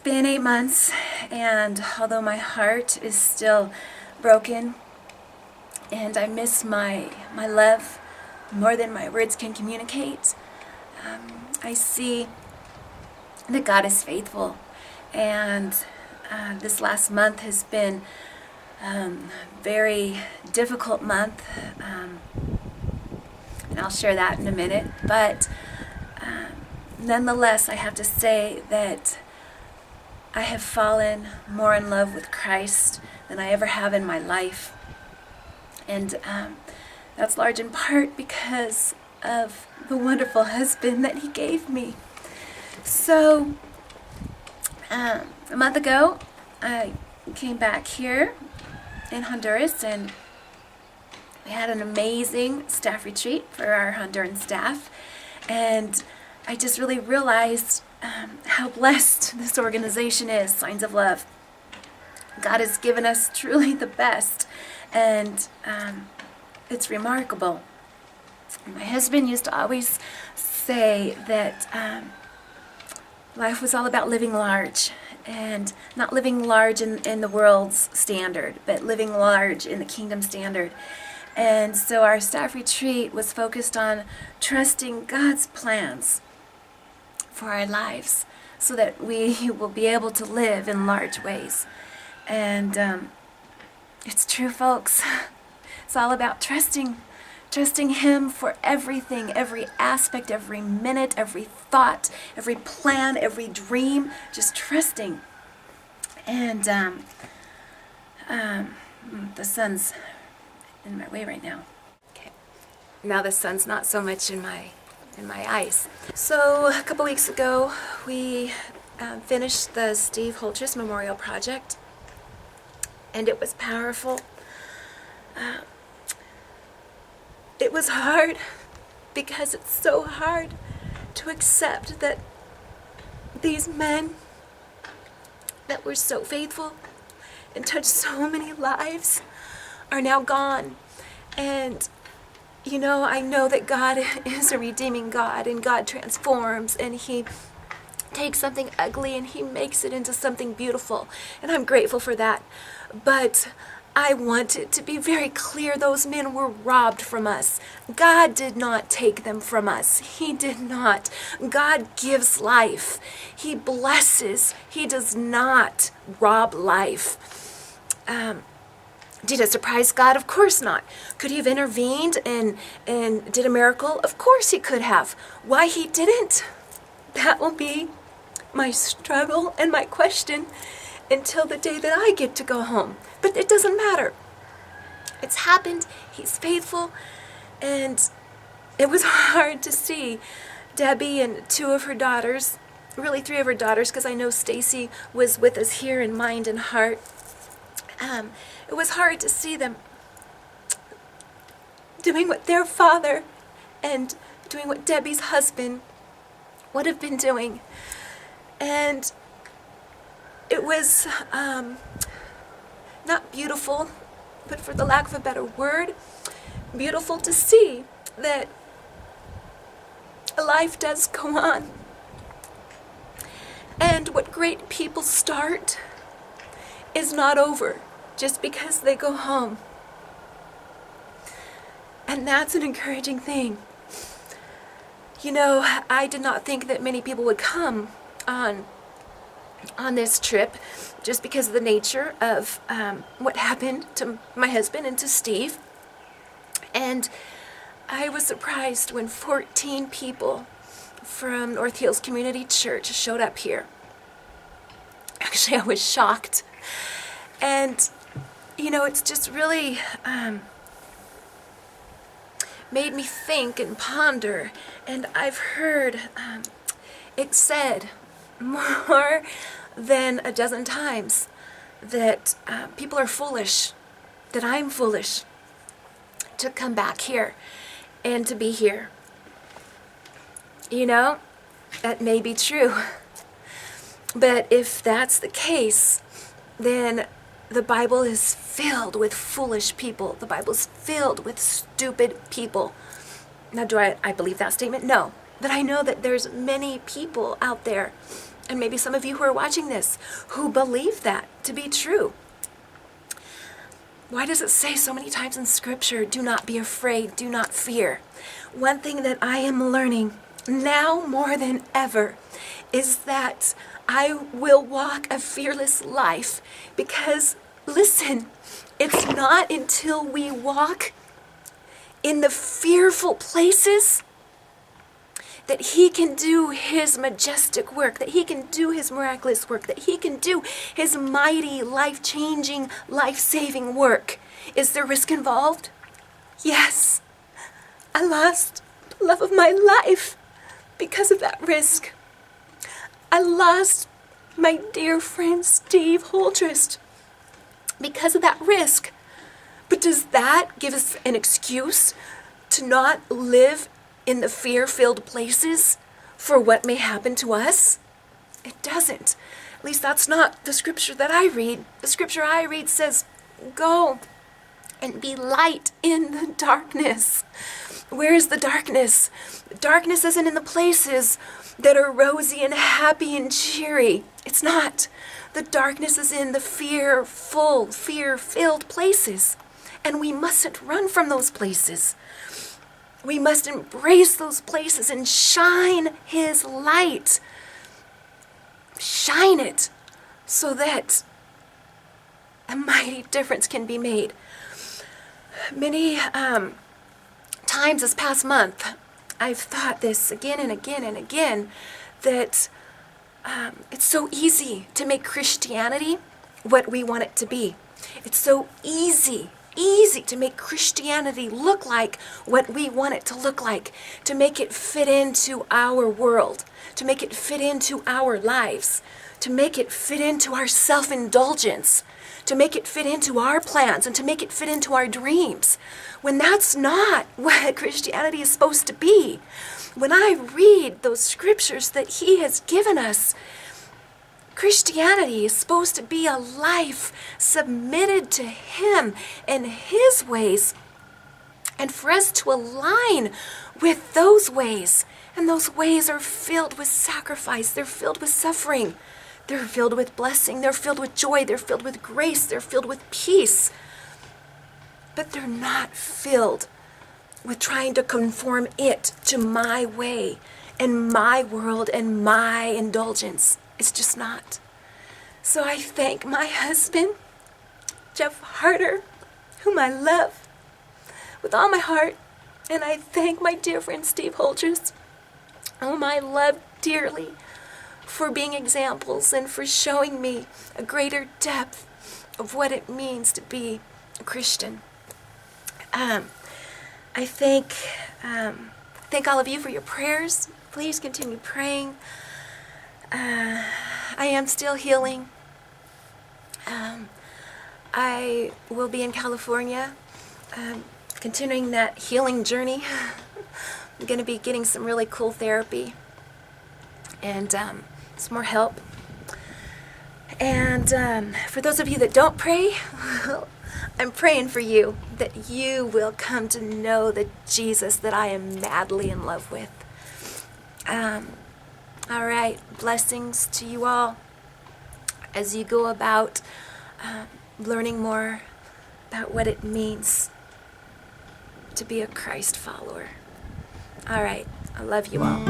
been 8 months, and although my heart is still broken, and I miss my love more than my words can communicate, I see that God is faithful, and this last month has been very difficult month, and I'll share that in a minute, but nonetheless, I have to say that I have fallen more in love with Christ than I ever have in my life. And that's large in part because of the wonderful husband that he gave me. So, a month ago, I came back here in Honduras, and we had an amazing staff retreat for our Honduran staff. And I just really realized how blessed this organization is, Signs of Love. God has given us truly the best, and it's remarkable. My husband used to always say that life was all about living large, and not living large in the world's standard, but living large in the kingdom standard. And so our staff retreat was focused on trusting God's plans for our lives so that we will be able to live in large ways. And it's true, folks. It's all about trusting Him for everything, every aspect, every minute, every thought, every plan, every dream, just trusting. And the sun's in my way right now. Okay. Now the sun's not so much in my eyes. So a couple weeks ago, we finished the Steve Holtress Memorial Project, and it was powerful. It was hard because it's so hard to accept that these men that were so faithful and touched so many lives are now gone. And you know, I know that God is a redeeming God, and God transforms, and He takes something ugly and He makes it into something beautiful, and I'm grateful for that. But I want it to be very clear, those men were robbed from us. God did not take them from us. He did not. God gives life. He blesses. He does not rob life. Did it surprise God? Of course not. Could He have intervened and did a miracle? Of course He could have. Why He didn't? That will be my struggle and my question until the day that I get to go home. But it doesn't matter. It's happened. He's faithful. And it was hard to see Debbie and two of her daughters, really three of her daughters, because I know Stacy was with us here in mind and heart. It was hard to see them doing what their father and doing what Debbie's husband would have been doing. And it was not beautiful, but for the lack of a better word, beautiful to see that life does go on. And what great people start is not over just because they go home. And that's an encouraging thing. You know, I did not think that many people would come on this trip just because of the nature of what happened to my husband and to Steve. And I was surprised when 14 people from North Hills Community Church showed up here. Actually, I was shocked. And, you know, it's just really made me think and ponder. And I've heard it said more than a dozen times that people are foolish, that I'm foolish to come back here and to be here. You know, that may be true. But if that's the case, then the Bible is filled with foolish people. The Bible is filled with stupid people. Now, do I believe that statement? No. But I know that there's many people out there and maybe some of you who are watching this who believe that to be true. Why does it say so many times in Scripture, do not be afraid, do not fear? One thing that I am learning now more than ever is that I will walk a fearless life because, listen, it's not until we walk in the fearful places that He can do His majestic work, that He can do His miraculous work, that He can do His mighty, life-changing, life-saving work. Is there risk involved? Yes. I lost the love of my life because of that risk. I lost my dear friend Steve Holtrist because of that risk. But does that give us an excuse to not live in the fear-filled places for what may happen to us? It doesn't. At least that's not the scripture that I read. The scripture I read says, go and be light in the darkness. Where is the darkness? The darkness isn't in the places that are rosy and happy and cheery. It's not. The darkness is in the fear-full, fear-filled places. And we mustn't run from those places. We must embrace those places and shine His light. Shine it so that a mighty difference can be made. Many times this past month, I've thought this again and again and again, that it's so easy to make Christianity what we want it to be. It's so easy to make Christianity look like what we want it to look like, to make it fit into our world, to make it fit into our lives, to make it fit into our self-indulgence, to make it fit into our plans, and to make it fit into our dreams, when that's not what Christianity is supposed to be. When I read those scriptures that He has given us, Christianity is supposed to be a life submitted to Him and His ways, and for us to align with those ways. And those ways are filled with sacrifice. They're filled with suffering. They're filled with blessing. They're filled with joy. They're filled with grace. They're filled with peace. But they're not filled with trying to conform it to my way and my world and my indulgence. It's just not. So I thank my husband, Jeff Harter, whom I love with all my heart. And I thank my dear friend Steve Holtrist, whom I love dearly, for being examples and for showing me a greater depth of what it means to be a Christian. I thank all of you for your prayers. Please continue praying. I am still healing. I will be in California, continuing that healing journey. I'm going to be getting some really cool therapy and some more help. And for those of you that don't pray, I'm praying for you, that you will come to know the Jesus that I am madly in love with. All right, blessings to you all as you go about learning more about what it means to be a Christ follower. All right, I love you all.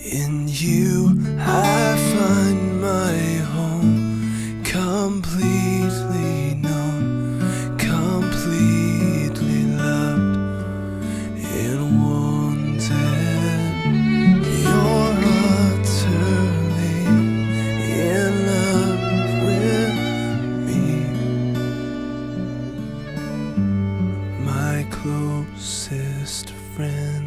In you I find my home, completely known, completely loved and wanted. You're utterly in love with me, my closest friend.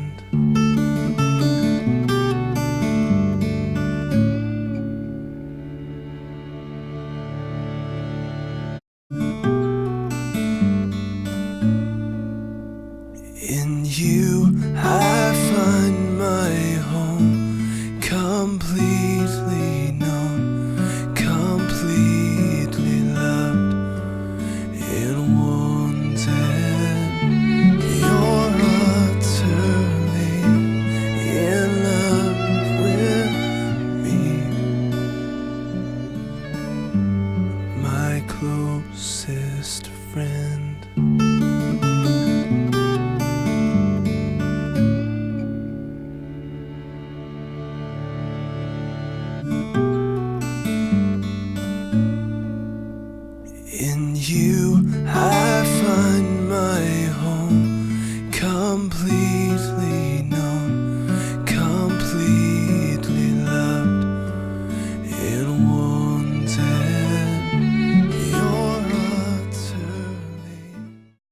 In you I find my home, completely